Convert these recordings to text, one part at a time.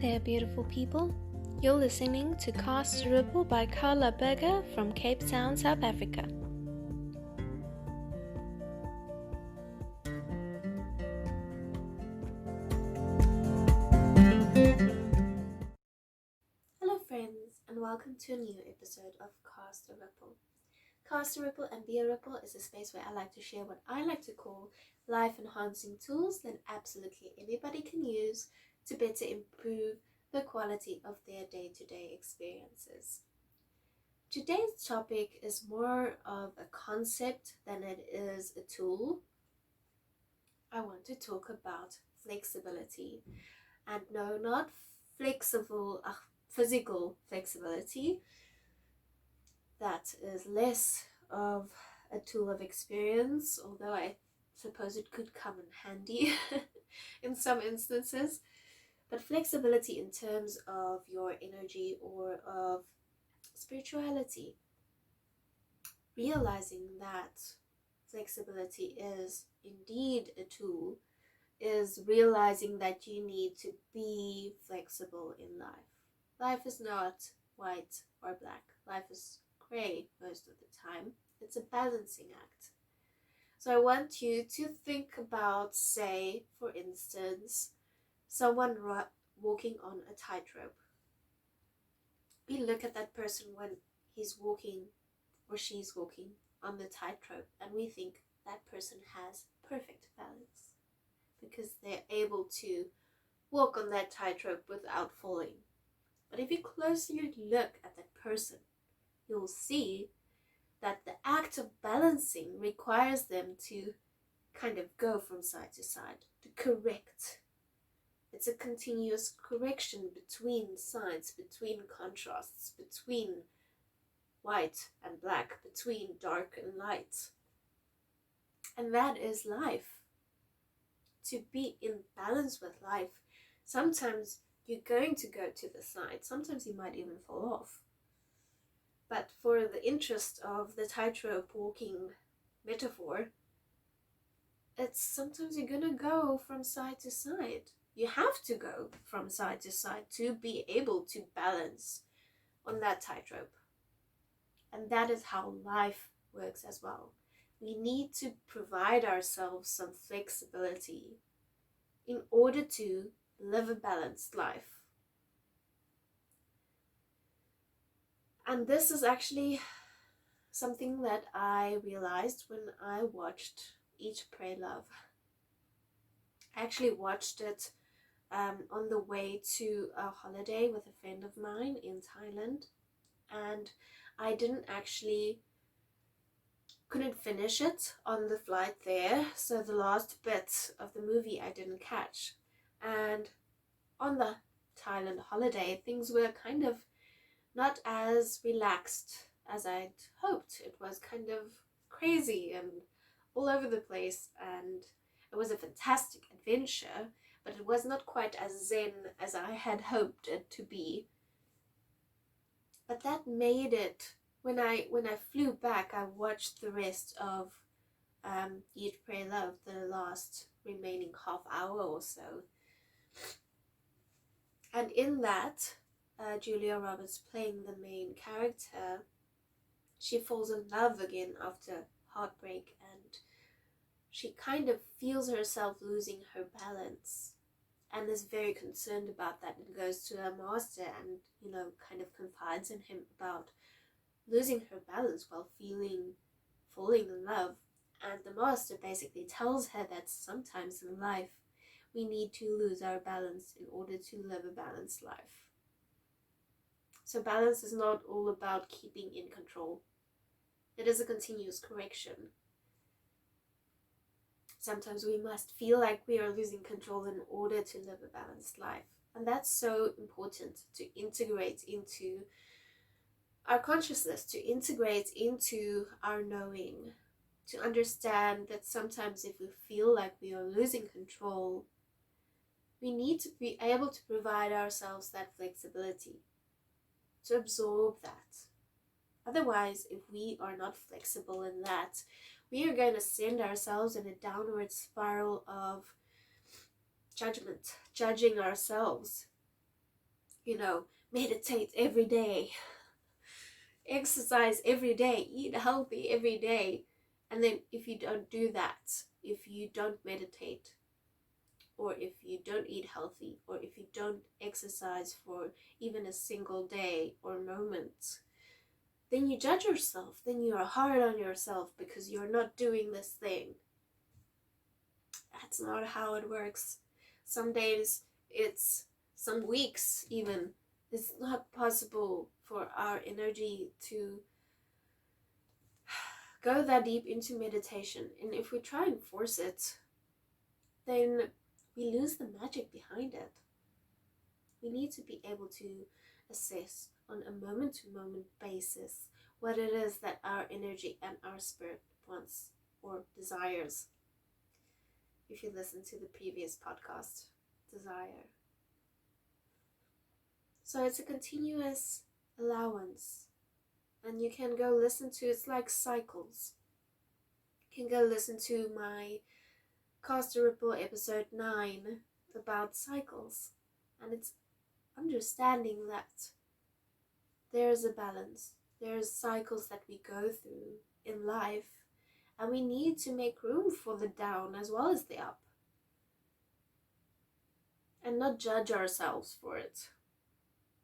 there, beautiful people. You're listening to Cast a Ripple by Carla Berger from Cape Town, South Africa. Hello friends, and welcome to a new episode of Cast a Ripple. Cast a Ripple and Be a Ripple is a space where I like to share what I like to call life-enhancing tools that absolutely anybody can use to better improve the quality of their day-to-day experiences. Today's topic is more of a concept than it is a tool. I want to talk about flexibility, and no, not physical flexibility. That is less of a tool of experience, although I suppose it could come in handy in some instances. But flexibility in terms of your energy or of spirituality. Realizing that flexibility is indeed a tool is realizing that you need to be flexible in life. Life is not white or black. Life is gray most of the time. It's a balancing act. So I want you to think about, say, for instance, someone walking on a tightrope. We look at that person when he's walking or she's walking on the tightrope and we think that person has perfect balance because they're able to walk on that tightrope without falling. But if you closely look at that person, you'll see that the act of balancing requires them to kind of go from side to side, to correct. It's a continuous correction between sides, between contrasts, between white and black, between dark and light. And that is life. To be in balance with life, sometimes you're going to go to the side, sometimes you might even fall off. But for the interest of the tightrope walking metaphor, it's sometimes you're gonna go from side to side. You have to go from side to side to be able to balance on that tightrope. And that is how life works as well. We need to provide ourselves some flexibility in order to live a balanced life. And this is actually something that I realized when I watched Eat, Pray, Love. I actually watched it on the way to a holiday with a friend of mine in Thailand, and I couldn't finish it on the flight there, so the last bit of the movie I didn't catch. And on the Thailand holiday, things were kind of not as relaxed as I'd hoped. It was kind of crazy and all over the place, and it was a fantastic adventure, but it was not quite as zen as I had hoped it to be. But that made it, when I flew back, I watched the rest of Eat, Pray, Love, the last remaining half hour or so. And in that, Julia Roberts playing the main character, she falls in love again after heartbreak, and she kind of feels herself losing her balance and is very concerned about that, and goes to her master and, kind of confides in him about losing her balance while falling in love. And the master basically tells her that sometimes in life we need to lose our balance in order to live a balanced life. So balance is not all about keeping in control. It is a continuous correction. Sometimes we must feel like we are losing control in order to live a balanced life. And that's so important to integrate into our consciousness, to integrate into our knowing, to understand that sometimes if we feel like we are losing control, we need to be able to provide ourselves that flexibility, to absorb that. Otherwise, if we are not flexible in that, we are going to send ourselves in a downward spiral of judgment, judging ourselves. meditate every day, exercise every day, eat healthy every day. And then if you don't do that, if you don't meditate, or if you don't eat healthy, or if you don't exercise for even a single day or moment, then you judge yourself, then you are hard on yourself because you're not doing this thing. That's not how it works. Some days, some weeks even, it's not possible for our energy to go that deep into meditation. And if we try and force it, then we lose the magic behind it. We need to be able to assess on a moment-to-moment basis what it is that our energy and our spirit wants or desires. If you listen to the previous podcast, desire. So it's a continuous allowance. And you can go listen to, it's like cycles. You can go listen to my Cast a Ripple episode 9 about cycles. And it's understanding that there's a balance. There's cycles that we go through in life. And we need to make room for the down as well as the up. And not judge ourselves for it.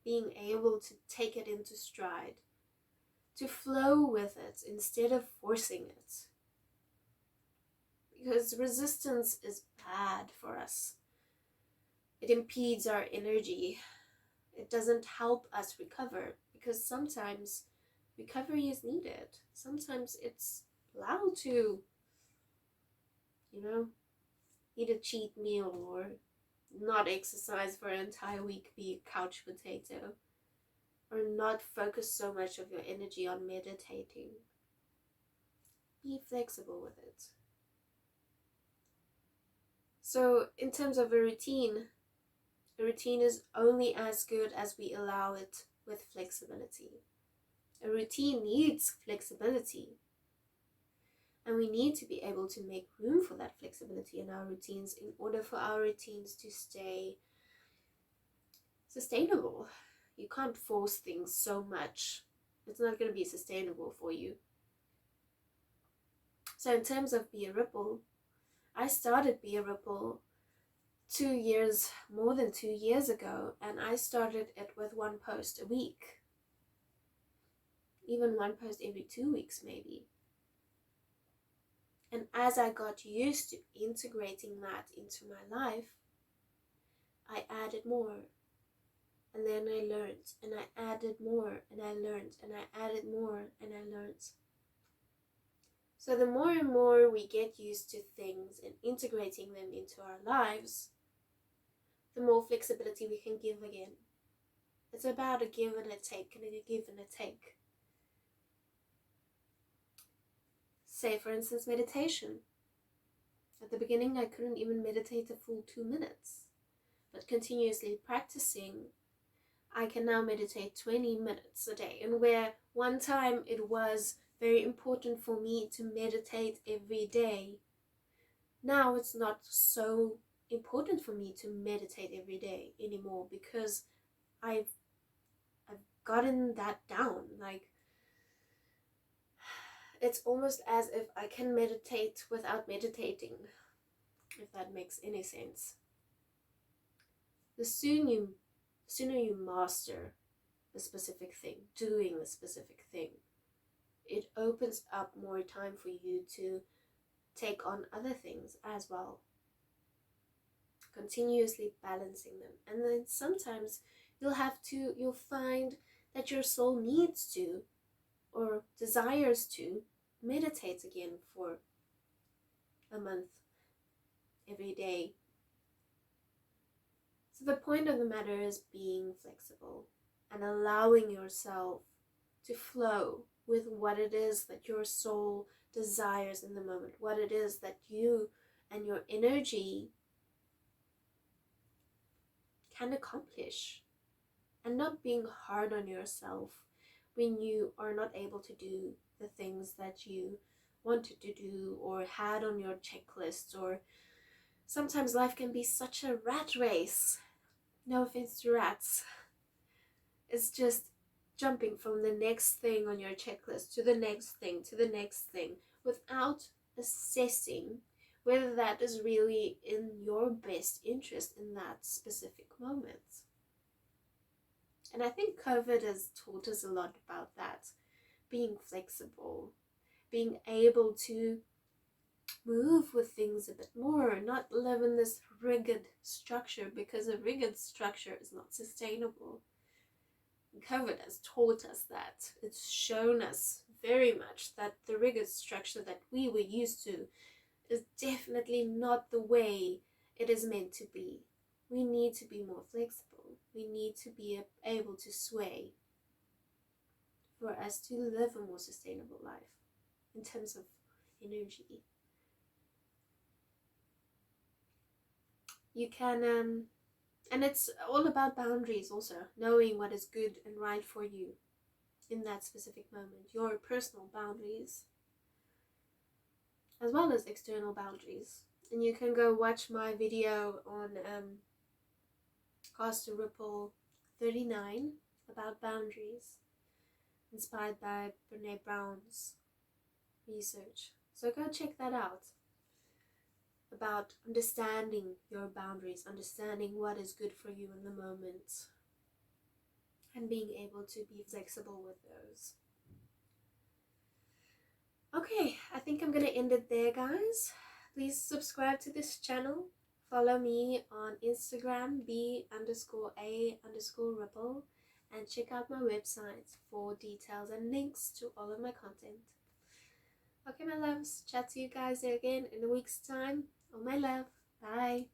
Being able to take it into stride. To flow with it instead of forcing it. Because resistance is bad for us. It impedes our energy. It doesn't help us recover. Because sometimes recovery is needed. Sometimes it's allowed to, eat a cheat meal or not exercise for an entire week, be a couch potato, or not focus so much of your energy on meditating. Be flexible with it. So in terms of a routine is only as good as we allow it with flexibility. A routine needs flexibility. And we need to be able to make room for that flexibility in our routines in order for our routines to stay sustainable. You can't force things so much. It's not going to be sustainable for you. So in terms of Be a Ripple, I started Be a Ripple more than 2 years ago, and I started it with one post a week. Even one post every 2 weeks maybe. And as I got used to integrating that into my life, I added more. And then I learned, and I added more, and I learned, and I added more, and I learned. So the more and more we get used to things and integrating them into our lives, the more flexibility we can give again. It's about a give and a take, and a give and a take. Say, for instance, meditation. At the beginning, I couldn't even meditate a full 2 minutes. But continuously practicing, I can now meditate 20 minutes a day. And where one time it was very important for me to meditate every day, now it's not so important for me to meditate every day anymore, because I've gotten that down. Like, it's almost as if I can meditate without meditating, if that makes any sense. The sooner you master a specific thing, doing a specific thing, it opens up more time for you to take on other things as well. Continuously balancing them. And then sometimes you'll find that your soul needs to, or desires to, meditate again for a month, every day. So the point of the matter is being flexible and allowing yourself to flow with what it is that your soul desires in the moment, what it is that you and your energy can accomplish, and not being hard on yourself when you are not able to do the things that you wanted to do or had on your checklist. Or sometimes life can be such a rat race. No offense to rats, It's just jumping from the next thing on your checklist to the next thing to the next thing without assessing whether that is really in your best interest in that specific moment. And I think COVID has taught us a lot about that. Being flexible, being able to move with things a bit more, not live in this rigid structure, because a rigid structure is not sustainable. COVID has taught us that. It's shown us very much that the rigid structure that we were used to is definitely not the way it is meant to be. We need to be more flexible. We need to be able to sway for us to live a more sustainable life in terms of energy. You can, and it's all about boundaries also, knowing what is good and right for you in that specific moment, your personal boundaries as well as external boundaries. And you can go watch my video on Cast a Ripple 39 about boundaries, inspired by Brene Brown's research. So go check that out, about understanding your boundaries, understanding what is good for you in the moment, and being able to be flexible with those. Okay, I think I'm gonna end it there, guys. Please subscribe to this channel. Follow me on Instagram, b_a_ripple, and check out my website for details and links to all of my content. Okay, my loves, chat to you guys again in a week's time. All my love. Bye.